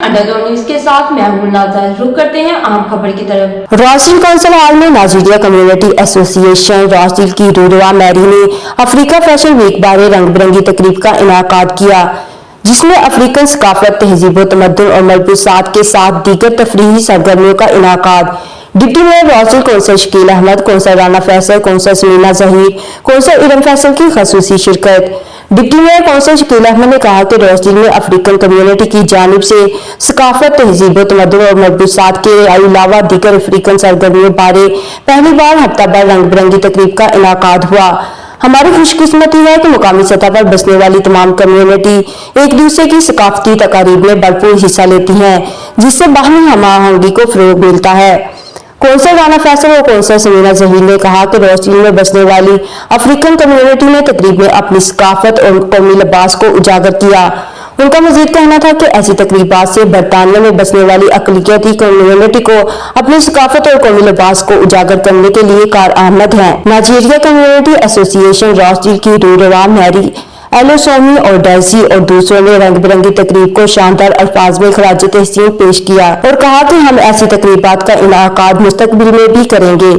Underground news के साथ मैं हूं नाज़र। रुक करते हैं अहम खबर की तरफ। रॉसडील कौंसिल हॉल में नाइजीरिया कम्युनिटी एसोसिएशन रॉसडील की रूरवा मैरी ने अफ्रीका फैशन वीक बारे रंग बिरंगी तकरीब का इनाकाद किया, जिसमें अफ्रीकन सकाफत, तहजीब व तमद्दुन और मलबूसात के साथ दीगर तफरीही सरगर्मियों का इनाकाद। डिप्टी मेयर रॉसडील council Shakeel Ahmed, council Rana Faisal, council Sameena Zaheer, council Iram Faisal की खसूसी शिरकत। Deputy mayor council Shakeel Ahmed ने कहा कि रॉसडील में अफ्रीकन कम्युनिटी की जानिब से सकाफत, तहजीब, तमद्दुन और मलबूसात के अलावा दीगर अफ्रीकन सरगर्मियों बारे पहली बार हफ्ता भर रंग बिरंगी तकरीब का इनाकाद हुआ। हमारी खुशकिस्मती है कि मुकामी सतह पर बसने वाली तमाम कम्युनिटी एक दूसरे की सकाफती तकारीब में भरपूर हिस्सा लेती हैं, जिससे बाहमी हम आहंगी को फरोग मिलता है। कौंसल राना फैसल और कौंसल समीना जहीर ने कहा कि रॉसडील में बसने वाली अफ्रीकन कम्युनिटी ने तकरीब में अपनी सकाफत और कौमी लिबास को उजागर किया। उनका मजीद कहना था कि ऐसी तकरीबात से बरतानिया में बसने वाली अकलियती कम्युनिटी को अपनी सकाफत और कौमी लिबास को उजागर करने के लिए कारआमद है। नाइजीरिया कम्युनिटी एसोसिएशन रॉसडील की रूरवा मैरी, एलोसोमी और डेल्सी और दूसरों ने रंग बिरंगी तकरीब को शानदार अल्फाज में खराज तहसीन पेश किया और कहा कि हम ऐसी तकरीबात का इनाकाद मुस्तकबिल में भी करेंगे।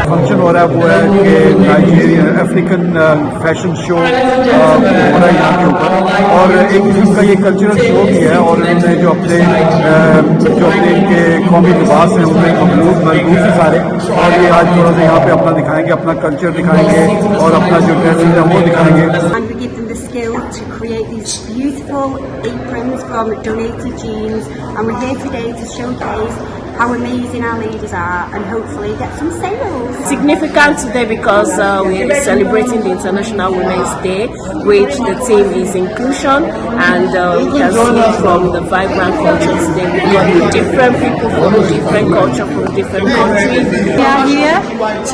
फंक्शन हो रहा है वो है कि नाइजीरिया अफ्रीकन फैशन शो हो रहा है यहाँ के ऊपर, और एक किस्म का ये कल्चरल शो भी है। और उन्होंने जो अपने इनके कौमी लिबास हैं उनमें मलबूस हैं सारे, और ये आज थोड़ा सा यहाँ पे अपना दिखाएंगे, अपना कल्चर दिखाएंगे और अपना जो ड्रेसिंग है वो दिखाएंगे। To create these beautiful aprons from donated jeans, and we're here today to showcase how amazing our ladies are and hopefully get some sales. Significant today because we're celebrating the International Women's Day, which the theme is inclusion, and you can see from the vibrant culture today we've got different people from different culture, from different countries. We are here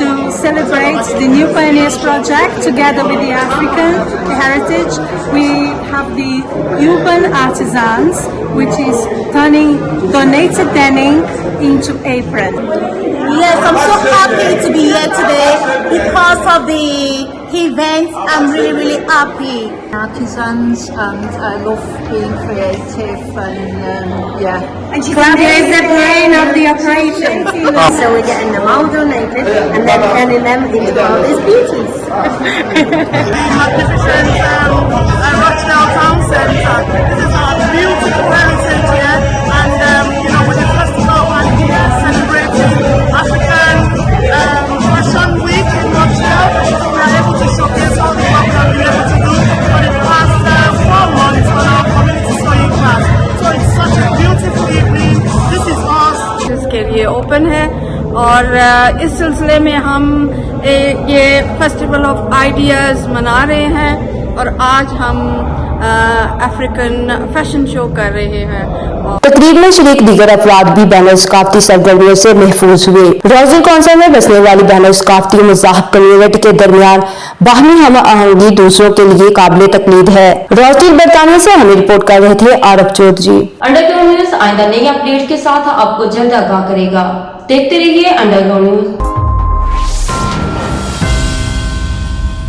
to celebrate the New Pioneers Project together with the African heritage. We have the urban artisans, which is turning donated denim into apron. Yes, I'm so happy to be here today because of the event. I'm really happy. Artisans, and I love being creative, and yeah. And Claudia is the brain of the operation. So we're getting them all donated and then turning them into all these beauties. Magnificent Rochdale Town Centre. This is our beautiful heritage here, and with the festival and here celebrating African Fashion Week in Rochdale, we are able to showcase all the work that we're able to do for the past 4 months on our community sewing class. So it's such a beautiful evening. This is us. इसके लिए open है, और इस सिलसिले में हम ये festival of ideas मना रहे हैं, और आज हम अफ्रीकन फैशन शो कर रहे हैं। तकरीब में शरीक दीगर अफराद भी बैनर सकाफती सरगर्मियों से महफूज हुए। रॉसडील कौंसिल में बसने वाली बैनर सकाफती मुज़ाहब कम्युनिटी के दरमियान बाहमी हम आहंगी दूसरों के लिए काबिल तकलीद है। रॉसडील बरतानिया से हमें रिपोर्ट कर रहे थे आरफ चौधरी। अंडरग्राउंड न्यूज आइंदा नई अपडेट के साथ आपको जल्द आगाह करेगा। देखते रहिए अंडरग्राउंड न्यूज।